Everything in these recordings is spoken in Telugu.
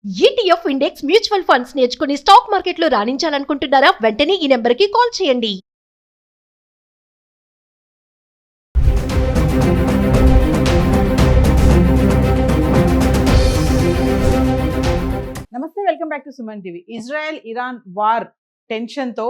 ఈటీఎఫ్ ఇండెక్స్ మ్యూచువల్ ఫండ్స్ నేర్చుకుని స్టాక్ మార్కెట్లో రాణించాలనుకుంటున్నారా? వెంటనే ఈ నెంబర్కి కాల్ చేయండి. నమస్తే, welcome back to Suman TV. Israel Iran war టెన్షన్తో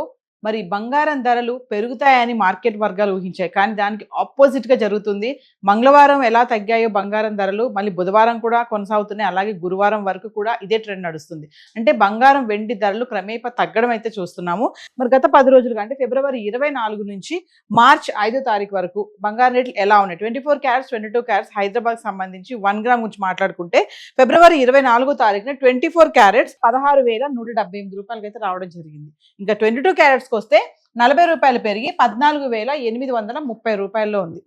మరి బంగారం ధరలు పెరుగుతాయని మార్కెట్ వర్గాలు ఊహించాయి. కానీ దానికి ఆపోజిట్ గా జరుగుతుంది. మంగళవారం ఎలా తగ్గాయో బంగారం ధరలు మళ్ళీ బుధవారం కూడా కొనసాగుతున్నాయి. అలాగే గురువారం వరకు కూడా ఇదే ట్రెండ్ నడుస్తుంది. అంటే బంగారం వెండి ధరలు క్రమేపా తగ్గడం అయితే చూస్తున్నాము. మరి గత 10 రోజులుగా అంటే ఫిబ్రవరి 24 నుంచి మార్చ్ 5వ తారీఖు వరకు బంగారం రేట్లు ఎలా ఉన్నాయి? 24 క్యారెట్స్ 22 క్యారెట్స్ హైదరాబాద్ సంబంధించి 1 గ్రామ్ గురించి మాట్లాడుకుంటే ఫిబ్రవరి 24వ తారీఖున 24 క్యారెట్స్ 16,178 రూపాయలకి అయితే రావడం జరిగింది. ఇంకా 22 క్యారెట్స్ వస్తే 40 రూపాయలు పెరిగి 14,830 రూపాయల్లో ఉంది.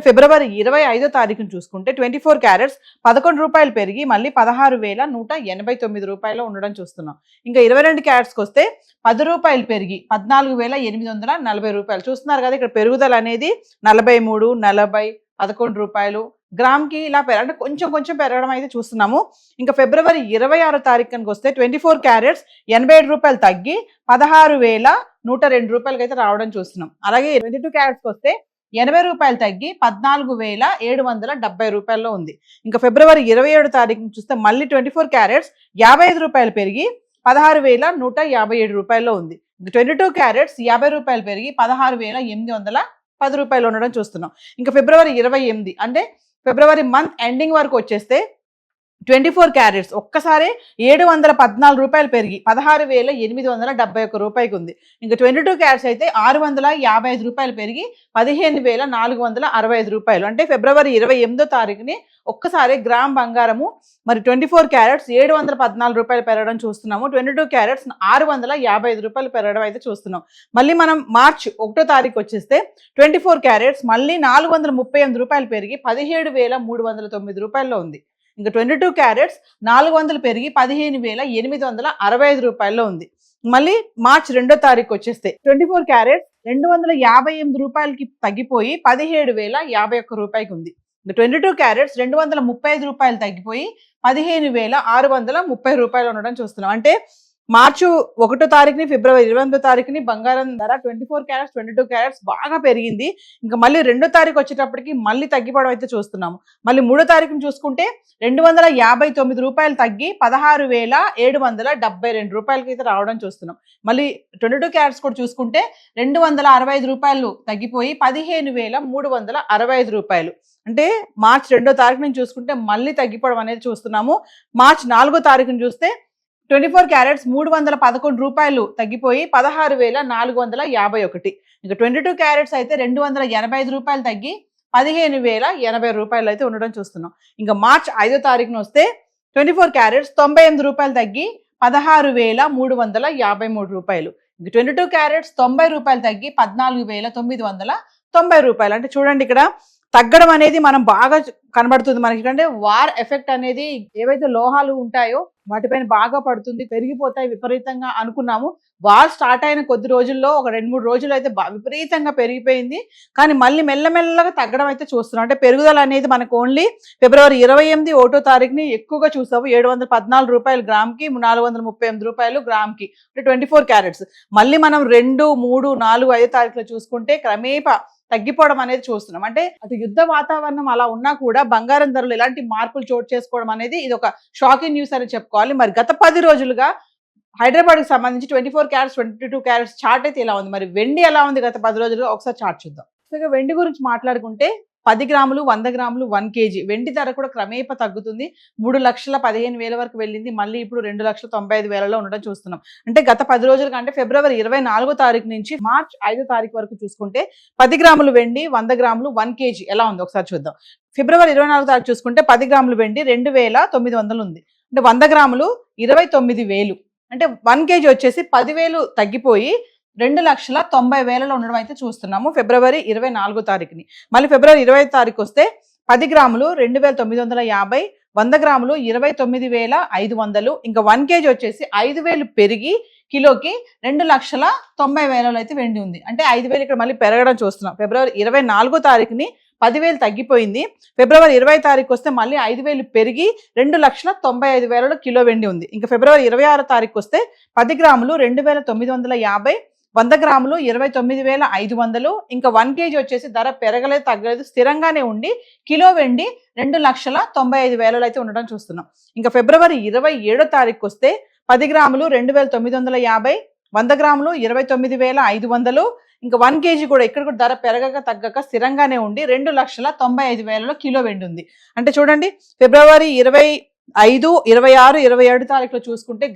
ఫిబ్రవరి 25వ తారీఖును చూసుకుంటే 24 క్యారెట్స్ 11 రూపాయలు పెరిగి మళ్ళీ 16,189 రూపాయలు ఉండడం చూస్తున్నాం. ఇంకా 22 క్యారెట్స్కి వస్తే 10 రూపాయలు పెరిగి 14,840 రూపాయలు చూస్తున్నారు కదా. ఇక్కడ పెరుగుదల అనేది 43, 40, 11 రూపాయలు గ్రామ్కి ఇలా అంటే కొంచెం కొంచెం పెరగడం అయితే చూస్తున్నాము. ఇంకా ఫిబ్రవరి 26వ తారీఖుకి వస్తే 24 క్యారెట్స్ 87 రూపాయలు తగ్గి 16,102 రూపాయలకి అయితే రావడం చూస్తున్నాం. అలాగే 22 క్యారెట్స్కి వస్తే 80 రూపాయలు తగ్గి 14,770 రూపాయల్లో ఉంది. ఇంకా ఫిబ్రవరి 27వ తారీఖుని చూస్తే మళ్ళీ 24 క్యారెట్స్ 55 రూపాయలు పెరిగి 16,157 రూపాయల్లో ఉంది. ఇంకా 22 క్యారెట్స్ 50 రూపాయలు పెరిగి 16,810 రూపాయలు ఉండడం చూస్తున్నాం. ఇంకా ఫిబ్రవరి 28 అంటే ఫిబ్రవరి మంత్ ఎండింగ్ వరకు వచ్చేస్తే 24 క్యారెట్స్ ఒక్కసారి 714 రూపాయలు పెరిగి 16,871 రూపాయకి ఉంది. ఇంకా 22 క్యారెట్స్ అయితే 655 రూపాయలు పెరిగి 15,465 రూపాయలు. అంటే ఫిబ్రవరి 28వ తారీఖుని ఒక్కసారి గ్రామ్ బంగారము మరి 24 క్యారెట్స్ 714 రూపాయలు పెరగడం చూస్తున్నాము. 22 క్యారెట్స్ 655 రూపాయలు పెరగడం అయితే చూస్తున్నాం. మళ్ళీ మనం మార్చ్ 1వ తారీఖు వచ్చేస్తే 24 క్యారెట్స్ మళ్ళీ 438 రూపాయలు పెరిగి 17,309 రూపాయల్లో ఉంది. ఇంకా 22 క్యారెట్స్ 400 పెరిగి 15,865 రూపాయల్లో ఉంది. మళ్ళీ మార్చ్ 2వ తారీఖు వచ్చేస్తే 24 క్యారెట్స్ 258 రూపాయలకి తగ్గిపోయి 17,051 రూపాయకి ఉంది. ఇంకా 22 క్యారెట్స్ 235 రూపాయలు తగ్గిపోయి 15,630 రూపాయలు ఉండడం చూస్తున్నాం. అంటే మార్చి 1వ తారీఖుని ఫిబ్రవరి 28వ తారీఖుని బంగారం ధర 24 క్యారెట్స్ 22 క్యారెట్స్ బాగా పెరిగింది. ఇంకా మళ్ళీ 2వ తారీఖు వచ్చేటప్పటికి మళ్ళీ తగ్గిపోవడం అయితే చూస్తున్నాము. మళ్ళీ 3వ తారీఖుని చూసుకుంటే 259 రూపాయలు తగ్గి 16,772 రూపాయలకి అయితే రావడం చూస్తున్నాం. మళ్ళీ 22 క్యారెట్స్ కూడా చూసుకుంటే 265 రూపాయలు తగ్గిపోయి 15,365 రూపాయలు. అంటే మార్చి 2వ తారీఖు నుంచి చూసుకుంటే మళ్ళీ తగ్గిపోవడం అనేది చూస్తున్నాము. మార్చి 4వ తారీఖుని చూస్తే 24 క్యారెట్స్ 311 రూపాయలు తగ్గిపోయి 16,451. ఇంకా 22 క్యారెట్స్ అయితే 285 రూపాయలు తగ్గి 15,080 రూపాయలు అయితే ఉండడం చూస్తున్నాం. ఇంకా మార్చ్ 5వ తారీఖున వస్తే 24 క్యారెట్స్ 98 రూపాయలు తగ్గి 16,353 రూపాయలు. ఇంకా 22 క్యారెట్స్ 90 రూపాయలు తగ్గి 14,990 రూపాయలు. అంటే చూడండి ఇక్కడ తగ్గడం అనేది మనం బాగా కనబడుతుంది మనకి. అంటే వార్ ఎఫెక్ట్ అనేది ఏవైతే లోహాలు ఉంటాయో వాటిపైన బాగా పడుతుంది, పెరిగిపోతాయి విపరీతంగా అనుకున్నాము. వార్ స్టార్ట్ అయిన కొద్ది రోజుల్లో ఒక 2-3 రోజులు అయితే విపరీతంగా పెరిగిపోయింది. కానీ మళ్ళీ మెల్లమెల్లగా తగ్గడం అయితే చూస్తున్నాం. అంటే పెరుగుదల అనేది మనకు ఓన్లీ ఫిబ్రవరి 28 1వ తారీఖుని ఎక్కువగా చూసాము. 714 రూపాయలు గ్రామ్కి, 438 రూపాయలు గ్రామ్కి. అంటే 24 క్యారెట్స్. మళ్ళీ మనం 2, 3, 4, 5 తారీఖులో చూసుకుంటే క్రమేపా తగ్గిపోవడం అనేది చూస్తున్నాం. అంటే అటు యుద్ధ వాతావరణం అలా ఉన్నా కూడా బంగారం ధరలు ఎలాంటి మార్పులు చోటు చేసుకోవడం అనేది ఇది ఒక షాకింగ్ న్యూస్ అని చెప్పుకోవాలి. మరి గత 10 రోజులుగా హైదరాబాద్కి సంబంధించి 24 క్యారెట్స్ 22 క్యారెట్స్ చార్ట్ అయితే ఇలా ఉంది. మరి వెండి ఎలా ఉంది గత 10 రోజులుగా ఒకసారి చార్ట్ చూద్దాం. సో వెండి గురించి మాట్లాడుకుంటే 10 గ్రాములు 100 గ్రాములు 1 కేజీ వెండి ధర కూడా క్రమేపా తగ్గుతుంది. 3,15,000 వరకు వెళ్ళింది. మళ్ళీ ఇప్పుడు 2,95,000లో ఉండడం చూస్తున్నాం. అంటే గత 10 రోజులుగా అంటే ఫిబ్రవరి 24వ తారీఖు నుంచి మార్చ్ 5వ తారీఖు వరకు చూసుకుంటే 10 గ్రాములు వెండి 100 గ్రాములు 1 కేజీ ఎలా ఉంది ఒకసారి చూద్దాం. ఫిబ్రవరి 24వ తారీఖు చూసుకుంటే 10 గ్రాములు వెండి 2,900 ఉంది. అంటే 100 గ్రాములు 29,000. అంటే 1 కేజీ వచ్చేసి 10,000 తగ్గిపోయి 2,90,000లో ఉండడం అయితే చూస్తున్నాము ఫిబ్రవరి 24వ తారీఖుని. మళ్ళీ ఫిబ్రవరి 25వ తారీఖు వస్తే 10 గ్రాములు 2,950, 100 గ్రాములు 29,500. ఇంకా 1 కేజీ వచ్చేసి 5,000 పెరిగి కిలోకి 2,90,000 అయితే వెండి ఉంది. అంటే 5,000 ఇక్కడ మళ్ళీ పెరగడం చూస్తున్నాం. ఫిబ్రవరి 24వ తారీఖుని 10,000 తగ్గిపోయింది. ఫిబ్రవరి 20 తారీఖు వస్తే మళ్ళీ 5,000 పెరిగి 2,95,000 కిలో వెండి ఉంది. ఇంకా ఫిబ్రవరి 26 తారీఖు వస్తే 10 గ్రాములు 2,950, 100 గ్రాములు 29,500. ఇంకా 1 kg వచ్చేసి ధర పెరగలేదు తగ్గలేదు స్థిరంగానే ఉండి కిలో వెండి 2,95,000 అయితే ఉండడం చూస్తున్నాం. ఇంకా ఫిబ్రవరి 27 తారీఖు వస్తే 10 గ్రాములు 2,950, 100 గ్రాములు 29,500. ఇంకా 1 kg కూడా ఇక్కడ కూడా ధర పెరగక తగ్గక స్థిరంగానే ఉండి 2,95,000 కిలో వెండి ఉంది. అంటే చూడండి ఫిబ్రవరి 25, 26, 27 తారీఖులో చూసుకుంటే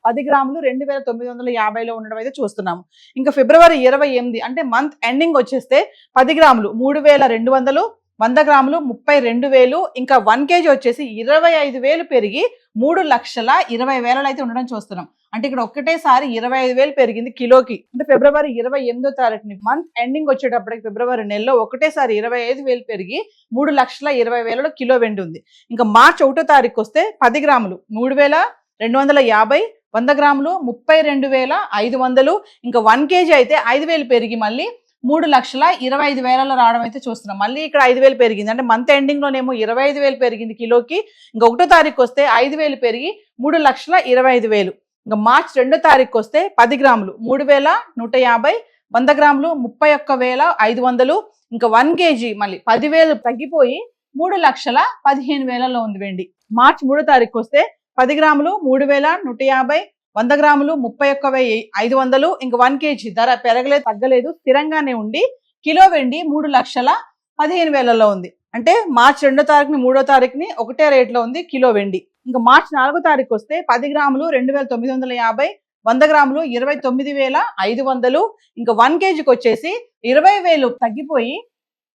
10 గ్రాములు 2,950లో ఉండడం అయితే చూస్తున్నాము. ఇంకా ఫిబ్రవరి 28 అంటే మంత్ ఎండింగ్ వచ్చేస్తే 10 గ్రాములు 3,200, 100 గ్రాములు 32,000. ఇంకా 1 kg వచ్చేసి 25,000 పెరిగి 3,20,000 అయితే ఉండడం చూస్తున్నాం. అంటే ఇక్కడ ఒక్కటేసారి 25,000 పెరిగింది కిలోకి. అంటే ఫిబ్రవరి 28వ తారీఖుని మంత్ ఎండింగ్ వచ్చేటప్పటికి ఫిబ్రవరి నెలలో ఒకటేసారి 25,000 పెరిగి 3,20,000 కిలో వెండి ఉంది. ఇంకా మార్చి 1వ తారీఖు వస్తే 10 గ్రాములు 3,250, 100 గ్రాములు 32,500. ఇంకా 1 kg అయితే 5,000 పెరిగి మళ్ళీ 3,25,000 రావడం అయితే చూస్తున్నాం. మళ్ళీ ఇక్కడ 5,000 పెరిగింది. అంటే మంత్ ఎండింగ్ లోనేమో 25,000 పెరిగింది కిలోకి. ఇంకా 1వ తారీఖు వస్తే 5,000 పెరిగి 3,25,000. ఇంకా మార్చి 2వ తారీఖు వస్తే 10 గ్రాములు 3,150, 100 గ్రాములు 31,500. ఇంకా 1 kg మళ్ళీ 10,000 తగ్గిపోయి 3,15,000 ఉంది వెండి. మార్చి 3వ తారీఖు వస్తే 10 గ్రాములు 3,150, 100 గ్రాములు 31,500. ఇంకా 1 kg ధర పెరగలేదు తగ్గలేదు స్థిరంగానే ఉండి కిలో వెండి 3,15,000 ఉంది. అంటే మార్చి 2వ తారీఖుని 3వ తారీఖుని ఒకటే రేట్లో ఉంది కిలో వెండి. ఇంకా మార్చి 4వ తారీఖు వస్తే 10 గ్రాములు 2,950, 100 గ్రాములు 29,500. ఇంకా 1 kgకి వచ్చేసి 20,000 తగ్గిపోయి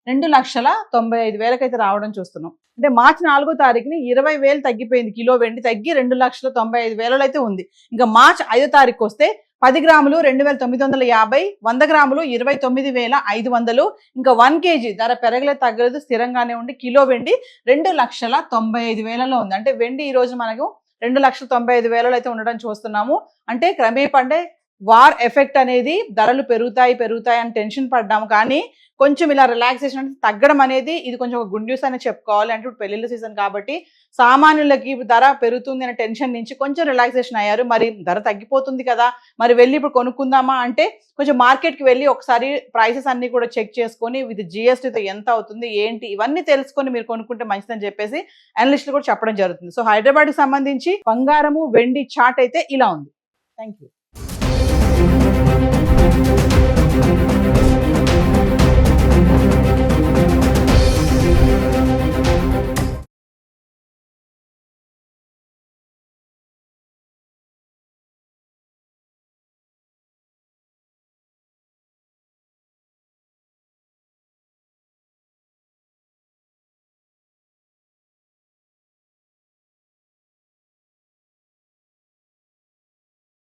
2,95,000 అయితే రావడం చూస్తున్నాం. అంటే మార్చి 4వ తారీఖుని 20,000 తగ్గిపోయింది కిలో వెండి తగ్గి 2,95,000 అయితే ఉంది. ఇంకా మార్చి 5వ తారీఖు వస్తే 10 గ్రాములు 2,950, 100 గ్రాములు 29,500. ఇంకా 1 kg ధర పెరగలేదు తగ్గలేదు స్థిరంగానే ఉండి కిలో వెండి 2,95,000 ఉంది. అంటే వెండి ఈ రోజు మనకు 2,95,000 అయితే ఉండడం చూస్తున్నాము. అంటే క్రమేపండే వార్ ఎఫెక్ట్ అనేది ధరలు పెరుగుతాయి అని టెన్షన్ పడ్డాము. కానీ కొంచెం ఇలా రిలాక్సేషన్ అంటే తగ్గడం అనేది ఇది కొంచెం ఒక గుడ్ న్యూస్ అని చెప్పుకోవాలి. అంటే ఇప్పుడు పెళ్లిళ్ళ సీజన్ కాబట్టి సామాన్యులకి ధర పెరుగుతుంది అనే టెన్షన్ నుంచి కొంచెం రిలాక్సేషన్ అయ్యారు. మరి ధర తగ్గిపోతుంది కదా, మరి వెళ్ళి ఇప్పుడు కొనుక్కుందామా అంటే కొంచెం మార్కెట్కి వెళ్ళి ఒకసారి ప్రైసెస్ అన్ని కూడా చెక్ చేసుకొని విత్ GSTతో ఎంత అవుతుంది ఏంటి ఇవన్నీ తెలుసుకొని మీరు కొనుక్కుంటే మంచిదని చెప్పేసి అనలిస్టులు కూడా చెప్పడం జరుగుతుంది. సో హైదరాబాద్కి సంబంధించి బంగారము వెండి చార్ట్ అయితే ఇలా ఉంది. Thank you.